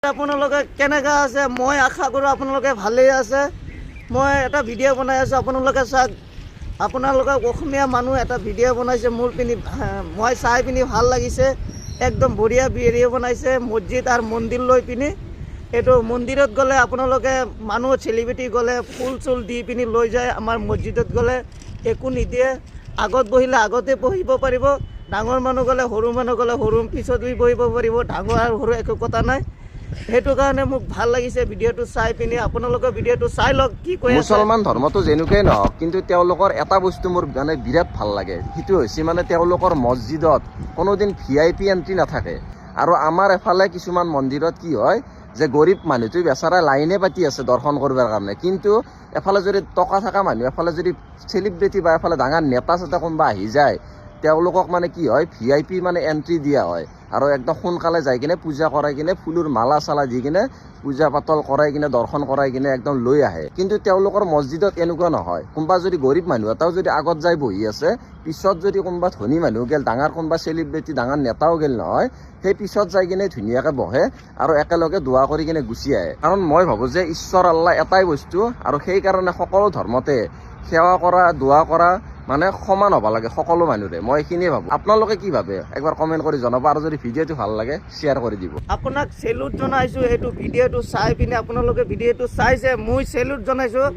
আপোনালোকে কেনেকৈ আছে? মই আশা কৰোঁ আপোনালোকে ভালেই আছে। মই এটা ভিডিঅ' বনাই আছোঁ, আপোনালোকে চাওক। আপোনালোকে অসমীয়া মানুহ এটা ভিডিঅ' বনাইছে, মোৰ পিনি মই চাই পিনি ভাল লাগিছে। একদম বঢ়িয়া ভিডিঅ' বনাইছে মছজিদ আৰু মন্দিৰ লৈ পিনি। এইটো মন্দিৰত গ'লে আপোনালোকে মানুহ চেলিব্ৰিটি গ'লে ফুল চুল দি পিনি লৈ যায়। আমাৰ মছজিদত গ'লে একো নিদিয়ে। আগত বহিলে আগতে বহিব পাৰিব, ডাঙৰ মানুহ গ'লে সৰু মানুহ গ'লে সৰু পিছত বহিব পাৰিব। ডাঙৰ আৰু সৰু একো কথা নাই। সেইটো কাৰণে মোক ভাল লাগিছে ভিডিঅ'টো চাই পিনি। আপোনালোকে ভিডিঅ'টো চাই লওক কি কৈ আছে। মুছলমান ধৰ্মটো যেনেকুৱাই নহওক, কিন্তু তেওঁলোকৰ এটা বস্তু মোৰ মানে বিৰাট ভাল লাগে। সেইটো হৈছে মানে তেওঁলোকৰ মছজিদত কোনোদিন VIP এণ্ট্ৰি নাথাকে। আৰু আমাৰ এফালে কিছুমান মন্দিৰত কি হয় যে গৰীব মানুহটো বেচাৰা লাইনে পাতি আছে দৰ্শন কৰিবৰ কাৰণে, কিন্তু এফালে যদি টকা থকা মানুহ, এফালে যদি চেলিব্ৰিটি বা এফালে ডাঙৰ নেতা চেতা কোনোবা আহি যায়, তেওঁলোকক মানে কি হয় VIP মানে এণ্ট্ৰি দিয়া হয়। আৰু একদম সোনকালে যাই কিনে পূজা কৰাই কিনে ফুলৰ মালা চালা দি কিনে পূজা পাতল কৰাই কিনে দৰ্শন কৰাই কিনে একদম লৈ আহে। কিন্তু তেওঁলোকৰ মছজিদত এনেকুৱা নহয়। কোনোবা যদি গৰীব মানুহ এটাও যদি আগত যাই বহি আছে, পিছত যদি কোনোবা ধনী মানুহ গেল, ডাঙৰ কোনোবা চেলিব্ৰিটি ডাঙৰ নেতাও গেল নহয়, সেই পিছত যাই কিনে ধুনীয়াকৈ বহে আৰু একেলগে দোৱা কৰি কিনে গুচি আহে। কাৰণ মই ভাবোঁ যে ঈশ্বৰ আল্লাহ এটাই বস্তু, আৰু সেইকাৰণে সকলো ধৰ্মতে সেৱা কৰা দোৱা কৰা মানে সমান হ'ব লাগে সকলো মানুহৰে। মই এইখিনিয়ে ভাবোঁ। আপোনালোকে কি ভাবে একবাৰ কমেণ্ট কৰি জনাব, আৰু যদি ভিডিঅ'টো ভাল লাগে শ্বেয়াৰ কৰি দিব। আপোনাক চেলুট জনাইছোঁ। এইটো ভিডিঅ'টো চাই পিনে আপোনালোকে ভিডিঅ'টো চাইছে, মই চেলুট জনাইছোঁ।